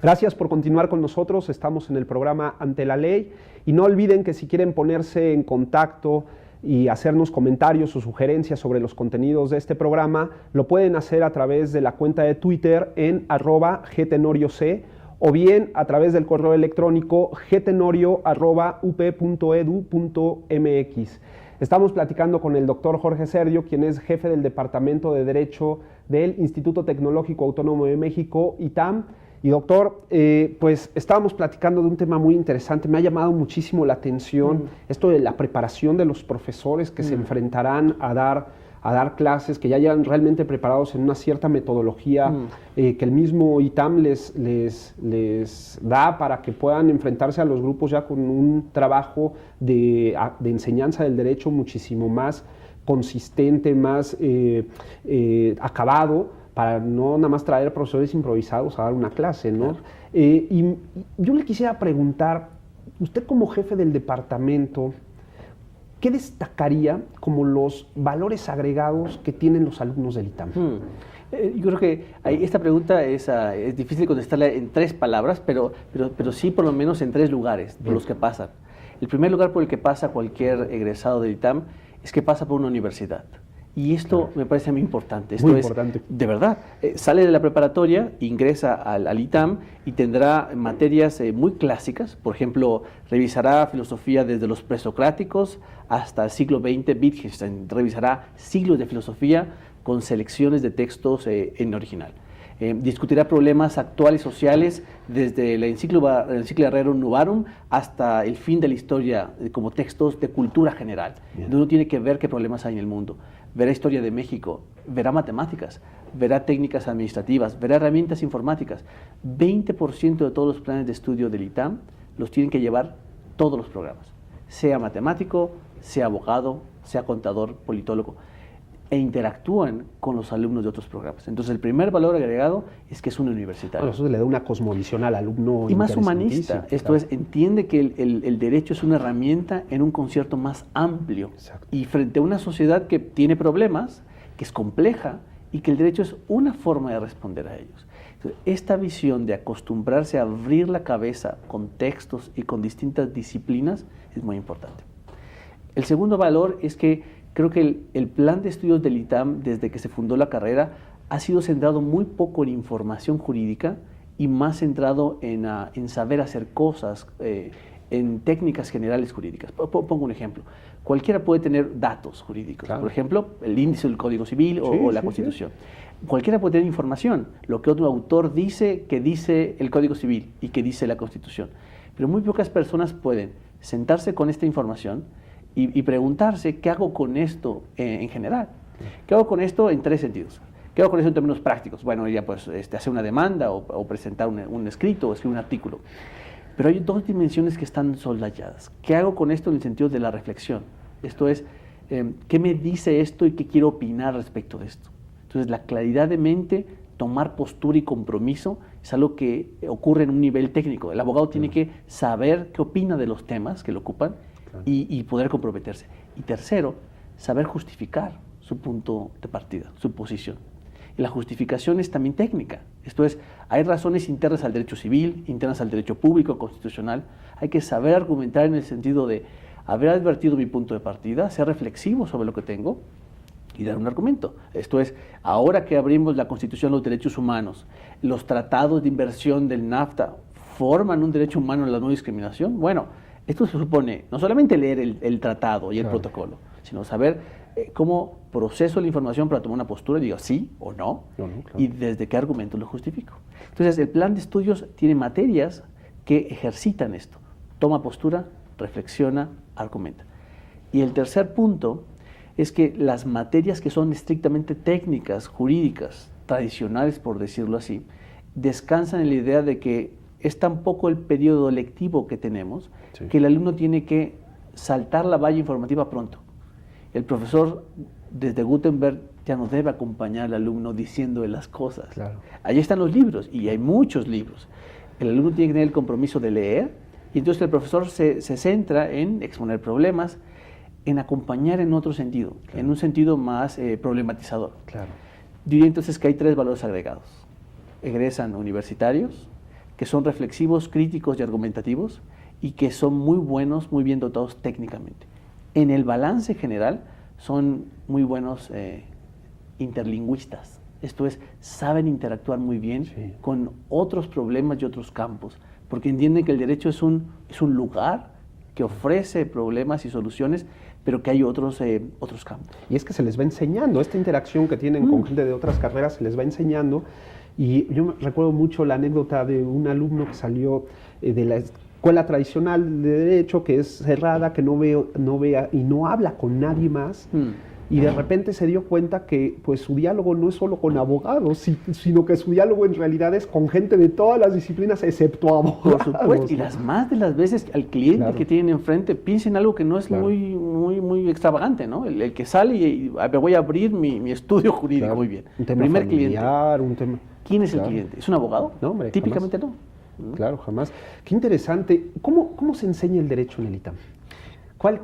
Gracias por continuar con nosotros, estamos en el programa Ante la Ley y no olviden que si quieren ponerse en contacto y hacernos comentarios o sugerencias sobre los contenidos de este programa, lo pueden hacer a través de la cuenta de Twitter en @gtenorios o bien a través del correo electrónico gtenorio@up.edu.mx. Estamos platicando con el doctor Jorge Serdio, quien es jefe del Departamento de Derecho del Instituto Tecnológico Autónomo de México, ITAM. Y doctor, pues estábamos platicando de un tema muy interesante, me ha llamado muchísimo la atención esto de la preparación de los profesores que se enfrentarán a dar clases, que ya llegan realmente preparados en una cierta metodología que el mismo ITAM les da para que puedan enfrentarse a los grupos ya con un trabajo de enseñanza del derecho muchísimo más consistente, más acabado, para no nada más traer profesores improvisados a dar una clase, ¿no? Claro. Y yo le quisiera preguntar, usted como jefe del departamento, ¿qué destacaría como los valores agregados que tienen los alumnos del ITAM? Yo creo que esta pregunta es difícil contestarla en 3 palabras, pero sí por lo menos en 3 lugares por los que pasan. El primer lugar por el que pasa cualquier egresado del ITAM es que pasa por una universidad. Y esto me parece a mí importante. Esto muy es, importante. De verdad, sale de la preparatoria, ingresa al ITAM y tendrá materias muy clásicas. Por ejemplo, revisará filosofía desde los presocráticos hasta el siglo XX, Wittgenstein. Revisará siglos de filosofía con selecciones de textos en original. Discutirá problemas actuales sociales desde la Encíclica Rerum Novarum hasta el fin de la historia como textos de cultura general, donde uno tiene que ver qué problemas hay en el mundo. Verá historia de México, verá matemáticas, verá técnicas administrativas, verá herramientas informáticas. 20% de todos los planes de estudio del ITAM los tienen que llevar todos los programas, sea matemático, sea abogado, sea contador, politólogo, e interactúan con los alumnos de otros programas. Entonces, el primer valor agregado es que es un universitario. Bueno, eso le da una cosmovisión al alumno. Y más humanista. Esto es, entiende que el derecho es una herramienta en un concierto más amplio. Exacto. Y frente a una sociedad que tiene problemas, que es compleja, y que el derecho es una forma de responder a ellos. Entonces, esta visión de acostumbrarse a abrir la cabeza con textos y con distintas disciplinas es muy importante. El segundo valor es que creo que el plan de estudios del ITAM, desde que se fundó la carrera, ha sido centrado muy poco en información jurídica y más centrado en saber hacer cosas, en técnicas generales jurídicas. Pongo un ejemplo. Cualquiera puede tener datos jurídicos, claro. Por ejemplo, el índice del Código Civil o la Constitución. Sí. Cualquiera puede tener información, lo que otro autor dice, que dice el Código Civil y que dice la Constitución. Pero muy pocas personas pueden sentarse con esta información y preguntarse qué hago con esto en general. ¿Qué hago con esto en 3 sentidos? ¿Qué hago con eso en términos prácticos? Bueno, ya pues hacer una demanda o presentar un escrito o escribir un artículo. Pero hay 2 dimensiones que están soldayadas. ¿Qué hago con esto en el sentido de la reflexión? Esto es, ¿qué me dice esto y qué quiero opinar respecto de esto? Entonces, la claridad de mente, tomar postura y compromiso es algo que ocurre en un nivel técnico. El abogado tiene que saber qué opina de los temas que lo ocupan y poder comprometerse. Y tercero, saber justificar su punto de partida, su posición. Y la justificación es también técnica. Esto es, hay razones internas al derecho civil, internas al derecho público, constitucional. Hay que saber argumentar en el sentido de haber advertido mi punto de partida, ser reflexivo sobre lo que tengo y dar un argumento. Esto es, ahora que abrimos la Constitución de los Derechos Humanos, los tratados de inversión del NAFTA forman un derecho humano en la no discriminación. Bueno, esto se supone no solamente leer el tratado y el protocolo, sino saber cómo proceso la información para tomar una postura y digo sí o no, y desde qué argumento lo justifico. Entonces, el plan de estudios tiene materias que ejercitan esto. Toma postura, reflexiona, argumenta. Y el tercer punto es que las materias que son estrictamente técnicas, jurídicas, tradicionales, por decirlo así, descansan en la idea de que es tan poco el periodo lectivo que tenemos que el alumno tiene que saltar la valla informativa pronto. El profesor, desde Gutenberg, ya no debe acompañar al alumno diciéndole las cosas. Claro. Allí están los libros, y hay muchos libros. El alumno tiene que tener el compromiso de leer, y entonces el profesor se centra en exponer problemas, en acompañar en otro sentido, en un sentido más problematizador. Diría entonces que hay 3 valores agregados. Egresan universitarios, que son reflexivos, críticos y argumentativos, y que son muy buenos, muy bien dotados técnicamente. En el balance general son muy buenos interlingüistas, esto es, saben interactuar muy bien con otros problemas y otros campos, porque entienden que el derecho es un lugar que ofrece problemas y soluciones, pero que hay otros campos. Y es que se les va enseñando, esta interacción que tienen con gente de otras carreras se les va enseñando. Y yo recuerdo mucho la anécdota de un alumno que salió de la escuela tradicional de Derecho, que es cerrada, que no vea y no habla con nadie más. Y de repente se dio cuenta que pues, su diálogo no es solo con abogados, sino que su diálogo en realidad es con gente de todas las disciplinas, excepto abogados. Por supuesto, y las más de las veces al cliente que tienen enfrente piensa en algo que no es muy extravagante, ¿no? El que sale y voy a abrir mi estudio jurídico, muy bien. Un tema Primer familiar, cliente. un tema... ¿Quién es el cliente? ¿Es un abogado? No, hombre, típicamente jamás. No. Claro, jamás. Qué interesante. ¿Cómo se enseña el derecho en el ITAM?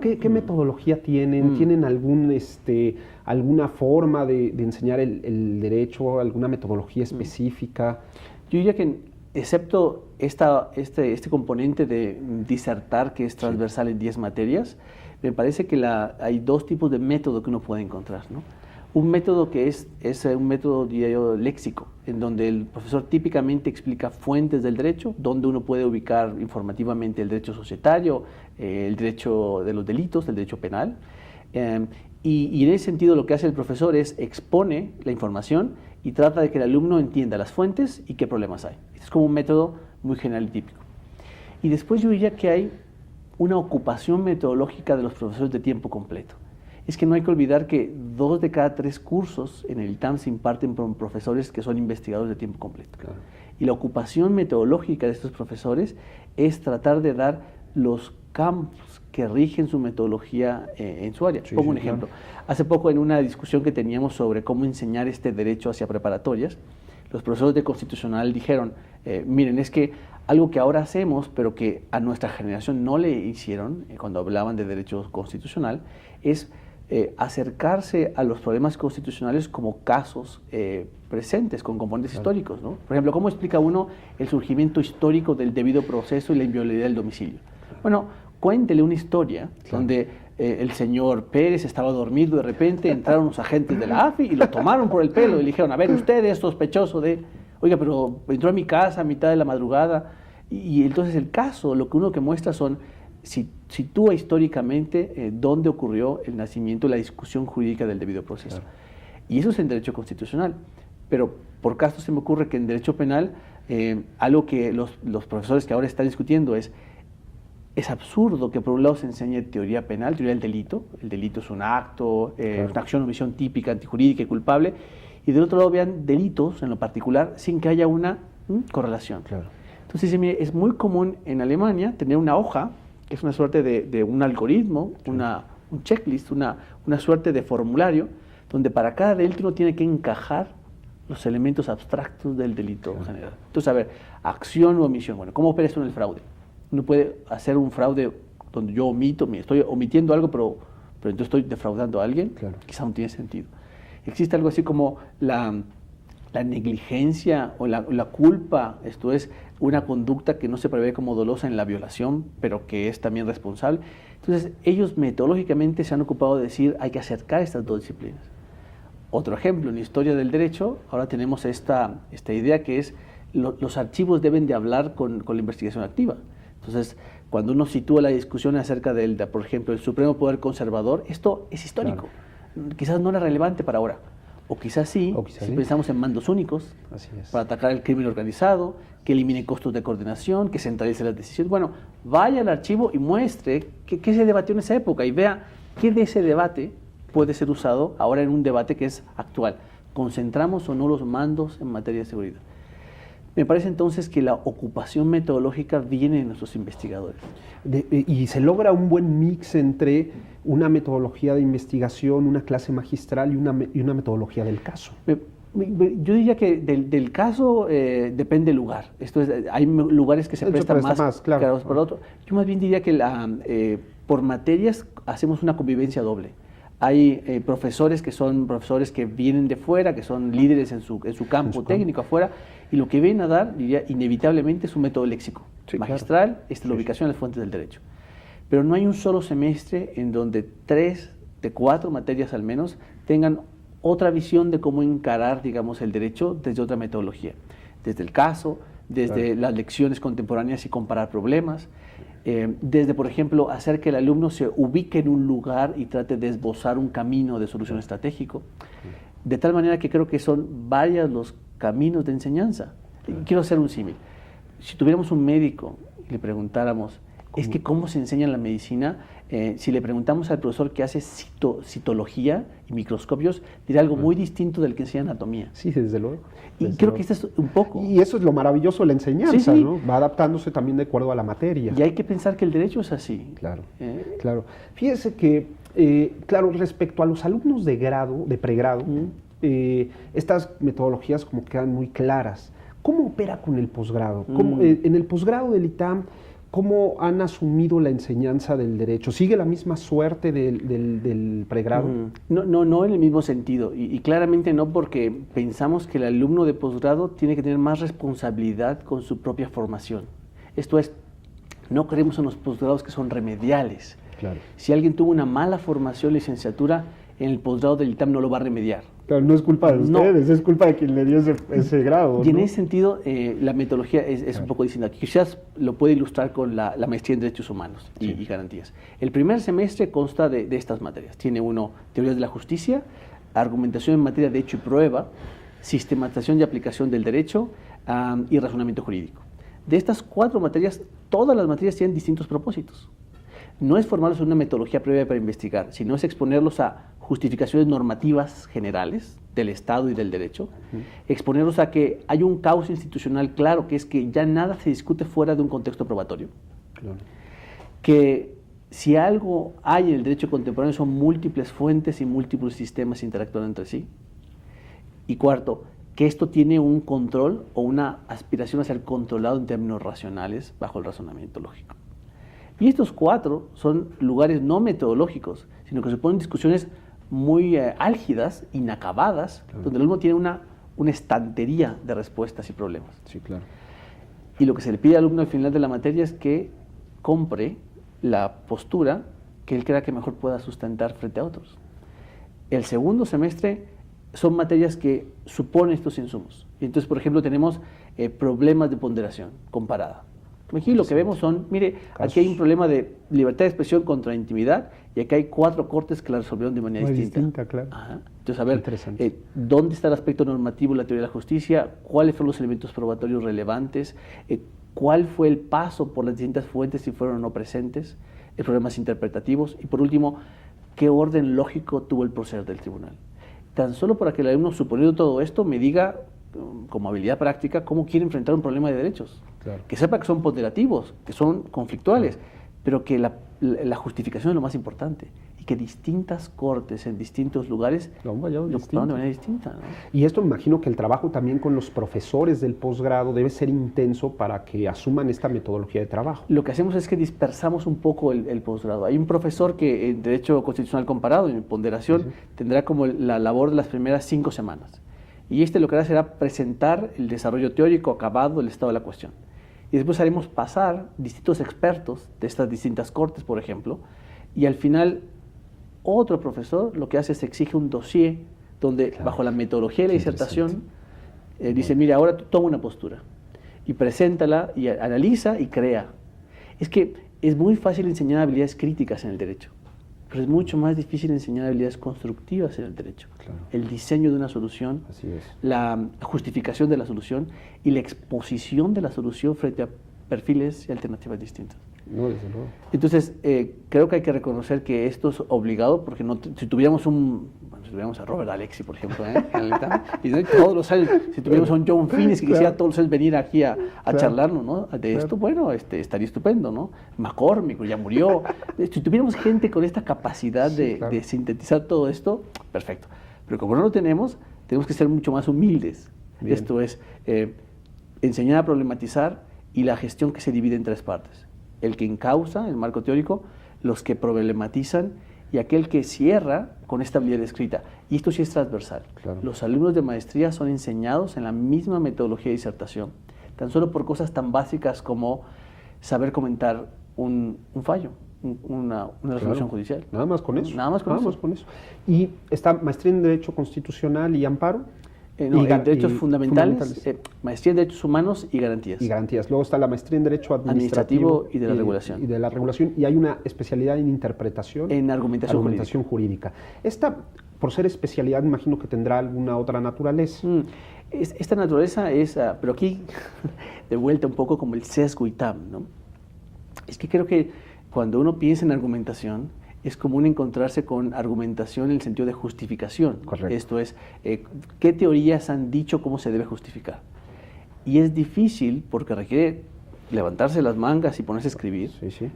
¿Qué metodología tienen? ¿Tienen alguna forma de enseñar el derecho, alguna metodología específica? Yo diría que, excepto este componente de disertar, que es transversal en 10 materias, me parece que hay dos tipos de método que uno puede encontrar, ¿no? Un método que es un método, diría yo, léxico, en donde el profesor típicamente explica fuentes del derecho, donde uno puede ubicar informativamente el derecho societario, el derecho de los delitos, el derecho penal. Y en ese sentido lo que hace el profesor es expone la información y trata de que el alumno entienda las fuentes y qué problemas hay. Este es como un método muy general y típico. Y después yo diría que hay una ocupación metodológica de los profesores de tiempo completo. Es que no hay que olvidar que 2 de cada 3 cursos en el ITAM se imparten por profesores que son investigadores de tiempo completo. Claro. Y la ocupación metodológica de estos profesores es tratar de dar los campos que rigen su metodología en su área. Pongo un ejemplo. Hace poco, en una discusión que teníamos sobre cómo enseñar este derecho hacia preparatorias, los profesores de Constitucional dijeron, miren, es que algo que ahora hacemos, pero que a nuestra generación no le hicieron, cuando hablaban de derecho constitucional, es acercarse a los problemas constitucionales como casos presentes, con componentes históricos, ¿no? Por ejemplo, ¿cómo explica uno el surgimiento histórico del debido proceso y la inviolabilidad del domicilio? Bueno, cuéntele una historia donde el señor Pérez estaba dormido, de repente entraron los agentes de la AFI y lo tomaron por el pelo y le dijeron, a ver, usted es sospechoso de, oiga, pero entró a mi casa a mitad de la madrugada. Y entonces el caso, lo que uno que muestra son, sitúa históricamente dónde ocurrió el nacimiento y la discusión jurídica del debido proceso. Claro. Y eso es en derecho constitucional. Pero por caso se me ocurre que en derecho penal, algo que los profesores que ahora están discutiendo es absurdo que por un lado se enseñe teoría penal, teoría del delito. El delito es un acto, una acción o omisión típica, antijurídica y culpable. Y del otro lado vean delitos en lo particular sin que haya una correlación. Claro. Entonces, es muy común en Alemania tener una hoja, que es una suerte de un algoritmo, un checklist, una suerte de formulario, donde para cada delito uno tiene que encajar los elementos abstractos del delito general. Entonces, a ver, acción o omisión. Bueno, ¿cómo opera esto en el fraude? Uno puede hacer un fraude donde yo estoy omitiendo algo, pero entonces estoy defraudando a alguien. Claro. Quizá no tiene sentido. Existe algo así como la negligencia o la culpa, esto es una conducta que no se prevé como dolosa en la violación, pero que es también responsable. Entonces, ellos metodológicamente se han ocupado de decir, hay que acercar estas dos disciplinas. Otro ejemplo, en la historia del derecho, ahora tenemos esta idea que es, los archivos deben de hablar con la investigación activa. Entonces, cuando uno sitúa la discusión acerca por ejemplo, el Supremo Poder Conservador, esto es histórico. Claro. Quizás no era relevante para ahora. O quizás sí, si pensamos en mandos únicos, para atacar el crimen organizado, que elimine costos de coordinación, que centralice las decisiones. Bueno, vaya al archivo y muestre qué se debatió en esa época y vea qué de ese debate puede ser usado ahora en un debate que es actual. ¿Concentramos o no los mandos en materia de seguridad? Me parece entonces que la ocupación metodológica viene de nuestros investigadores. Y se logra un buen mix entre una metodología de investigación, una clase magistral y una metodología del caso. Yo diría que del caso depende del lugar. Esto es, hay lugares que se prestan más claro, por otro. Yo más bien diría que por materias hacemos una convivencia doble. Hay profesores que vienen de fuera, que son líderes en su campo técnico afuera, y lo que vienen a dar, diría, inevitablemente es un método léxico, magistral, la ubicación de las fuentes del derecho. Pero no hay un solo semestre en donde 3 de 4 materias al menos tengan otra visión de cómo encarar, digamos, el derecho desde otra metodología, desde el caso, desde las lecciones contemporáneas y comparar problemas, desde, por ejemplo, hacer que el alumno se ubique en un lugar y trate de esbozar un camino de solución estratégico, de tal manera que creo que son varios los caminos de enseñanza. Quiero hacer un símil. Si tuviéramos un médico y le preguntáramos, es que cómo se enseña la medicina, si le preguntamos al profesor que hace citología y microscopios, dirá algo muy distinto del que enseña anatomía. Sí, desde luego. Y creo que esto es un poco. Y eso es lo maravilloso de la enseñanza, sí. ¿no? Va adaptándose también de acuerdo a la materia. Y hay que pensar que el derecho es así. Claro, claro. Fíjese que, claro, respecto a los alumnos de grado, de pregrado, estas metodologías como quedan muy claras. ¿Cómo opera con el posgrado? En el posgrado del ITAM, ¿cómo han asumido la enseñanza del derecho? ¿Sigue la misma suerte del pregrado? No en el mismo sentido, y claramente no, porque pensamos que el alumno de posgrado tiene que tener más responsabilidad con su propia formación. Esto es, no creemos en los posgrados que son remediales. Claro. Si alguien tuvo una mala formación, licenciatura, en el posgrado del ITAM no lo va a remediar. Claro, no es culpa de ustedes, es culpa de quien le dio ese grado. Y en ese sentido, la metodología es un poco distinta. Quizás lo puede ilustrar con la maestría en Derechos Humanos y garantías. El primer semestre consta de estas materias. Tiene uno, teorías de la justicia, argumentación en materia de hecho y prueba, sistematización y aplicación del derecho y razonamiento jurídico. De estas 4 materias, todas las materias tienen distintos propósitos. No es formarlos en una metodología previa para investigar, sino es exponerlos a justificaciones normativas generales del Estado y del derecho, exponerlos a que hay un cauce institucional claro, que es que ya nada se discute fuera de un contexto probatorio, que si algo hay en el derecho contemporáneo son múltiples fuentes y múltiples sistemas interactuando entre sí, y cuarto, que esto tiene un control o una aspiración a ser controlado en términos racionales bajo el razonamiento lógico. Y estos 4 son lugares no metodológicos, sino que suponen discusiones muy álgidas, inacabadas, donde el alumno tiene una estantería de respuestas y problemas. Sí, claro. Y lo que se le pide al alumno al final de la materia es que compre la postura que él crea que mejor pueda sustentar frente a otros. El segundo semestre son materias que suponen estos insumos. Y entonces, por ejemplo, tenemos problemas de ponderación comparada. Aquí lo que vemos son, mire, aquí hay un problema de libertad de expresión contra intimidad y aquí hay 4 cortes que la resolvieron de manera distinta. Claro. Entonces, a ver, ¿dónde está el aspecto normativo de la teoría de la justicia? ¿Cuáles fueron los elementos probatorios relevantes? ¿Cuál fue el paso por las distintas fuentes si fueron o no presentes? Problemas interpretativos. Y por último, ¿qué orden lógico tuvo el proceder del tribunal? Tan solo para que el alumno, suponiendo todo esto, me diga, como habilidad práctica, cómo quiere enfrentar un problema de derechos. Claro. Que sepa que son ponderativos, que son conflictuales, pero que la justificación es lo más importante y que distintas cortes en distintos lugares lo ocuparon de manera distinta, ¿no? Y esto me imagino que el trabajo también con los profesores del posgrado debe ser intenso para que asuman esta metodología de trabajo. Lo que hacemos es que dispersamos un poco el posgrado. Hay un profesor que en Derecho Constitucional Comparado, en ponderación, tendrá como la labor de las primeras 5 semanas. Y lo que hará será presentar el desarrollo teórico acabado del estado de la cuestión. Y después haremos pasar distintos expertos de estas distintas cortes, por ejemplo, y al final otro profesor lo que hace es exige un dossier donde bajo la metodología de la disertación dice, mira, ahora tú toma una postura y preséntala y analiza y crea. Es que es muy fácil enseñar habilidades críticas en el derecho, pero es mucho más difícil enseñar habilidades constructivas en el derecho. Claro. El diseño de una solución, la justificación de la solución y la exposición de la solución frente a perfiles y alternativas distintas. No, desde luego. Entonces, creo que hay que reconocer que esto es obligado, porque si tuviéramos a Robert Alexi, por ejemplo, y todos los años, si tuviéramos a un John Finnis que quisiera todos los años venir aquí a charlarnos, ¿no? De esto, bueno, estaría estupendo, ¿no? McCormick ya murió. Si tuviéramos gente con esta capacidad de sintetizar todo esto, perfecto. Pero como no lo tenemos que ser mucho más humildes. Bien. Esto es enseñar a problematizar y la gestión que se divide en 3 partes. El que encausa, el marco teórico, los que problematizan y aquel que cierra con esta habilidad escrita. Y esto sí es transversal. Claro. Los alumnos de maestría son enseñados en la misma metodología de disertación, tan solo por cosas tan básicas como saber comentar un fallo, una resolución judicial. Nada más con eso. Nada más con eso. Y está maestría en Derecho Constitucional y Amparo. No, en Derechos Fundamentales, maestría en Derechos Humanos y Garantías. Y Garantías. Luego está la maestría en Derecho Administrativo y de la Regulación. Y de la Regulación. Y hay una especialidad en Interpretación. En Argumentación Jurídica. Esta, por ser especialidad, imagino que tendrá alguna otra naturaleza. Esta naturaleza es, pero aquí, de vuelta un poco como el sesgo ITAM, ¿no? Es que creo que cuando uno piensa en argumentación, es común encontrarse con argumentación en el sentido de justificación. Correcto. Esto es, ¿qué teorías han dicho cómo se debe justificar? Y es difícil porque requiere levantarse las mangas y ponerse a escribir,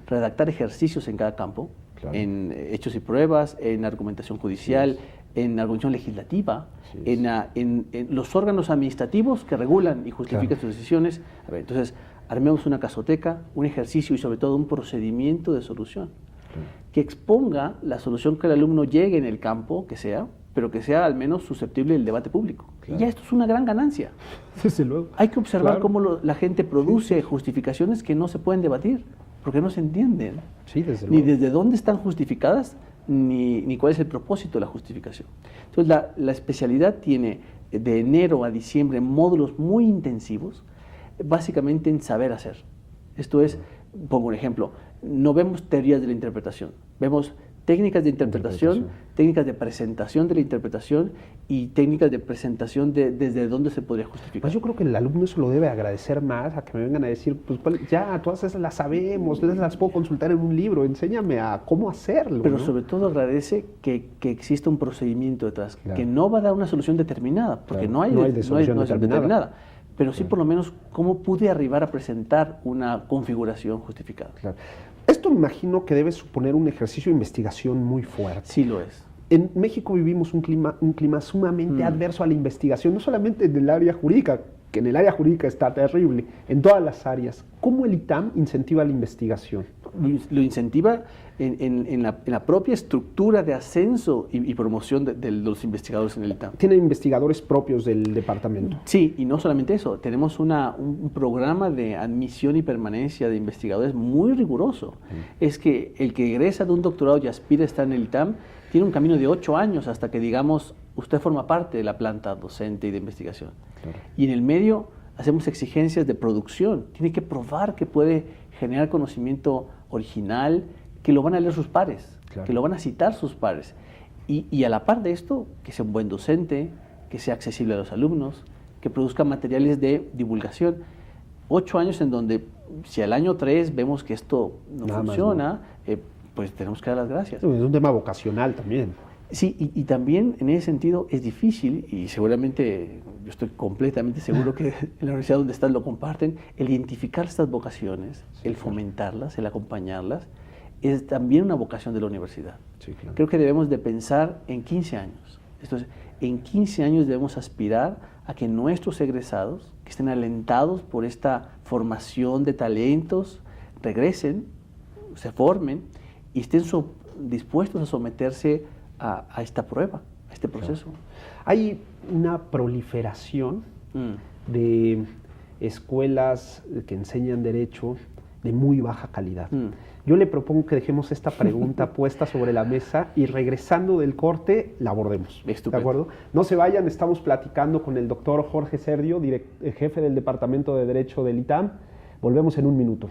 redactar ejercicios en cada campo, en hechos y pruebas, en argumentación judicial, en argumentación legislativa, en los órganos administrativos que regulan y justifican sus decisiones. A ver, entonces, armemos una casoteca, un ejercicio y sobre todo un procedimiento de solución que exponga la solución que el alumno llegue en el campo, que sea, pero que sea al menos susceptible del debate público. Y ya esto es una gran ganancia. Desde luego. Hay que observar cómo la gente produce justificaciones que no se pueden debatir, porque no se entienden. Desde ni luego. desde dónde están justificadas, ni cuál es el propósito de la justificación. Entonces, la especialidad tiene de enero a diciembre módulos muy intensivos, básicamente en saber hacer. Esto es, pongo un ejemplo, no vemos teorías de la interpretación, vemos técnicas de interpretación, técnicas de presentación de la interpretación y técnicas de presentación desde dónde se podría justificar. Pues yo creo que el alumno eso lo debe agradecer más, a que me vengan a decir, pues ya, todas esas las sabemos, las puedo consultar en un libro, enséñame a cómo hacerlo. Pero sobre todo agradece que exista un procedimiento detrás, que no va a dar una solución determinada, porque no hay solución determinada. Pero sí por lo menos cómo pude arribar a presentar una configuración justificada. Esto me imagino que debe suponer un ejercicio de investigación muy fuerte. Sí lo es. En México vivimos un clima sumamente adverso a la investigación, no solamente en el área jurídica, que en el área jurídica está terrible, en todas las áreas. ¿Cómo el ITAM incentiva la investigación? Lo incentiva en la propia estructura de ascenso y promoción de los investigadores en el ITAM. ¿Tienen investigadores propios del departamento? Sí, y no solamente eso, tenemos un programa de admisión y permanencia de investigadores muy riguroso. Es que el que egresa de un doctorado y aspira a estar en el ITAM tiene un camino de 8 años hasta que, digamos, usted forma parte de la planta docente y de investigación. Y en el medio hacemos exigencias de producción. Tiene que probar que puede generar conocimiento original, que lo van a leer sus pares, que lo van a citar sus pares. Y a la par de esto, que sea un buen docente, que sea accesible a los alumnos, que produzca materiales de divulgación. 8 años en donde, si al año 3 vemos que esto no funciona, pues tenemos que dar las gracias. Es un tema vocacional también. Sí, y también en ese sentido es difícil, y seguramente yo estoy completamente seguro que en la universidad donde estás lo comparten, el identificar estas vocaciones, el fomentarlas, el acompañarlas, es también una vocación de la universidad. Creo que debemos de pensar en 15 años. Entonces, en 15 años debemos aspirar a que nuestros egresados, que estén alentados por esta formación de talentos, regresen, se formen y estén dispuestos a someterse a esta prueba, a este proceso. Hay una proliferación de escuelas que enseñan derecho de muy baja calidad. Yo le propongo que dejemos esta pregunta puesta sobre la mesa y regresando del corte la abordemos. Estupendo. ¿De acuerdo? No se vayan, estamos platicando con el doctor Jorge Serdio, jefe del Departamento de Derecho del ITAM. Volvemos en un minuto.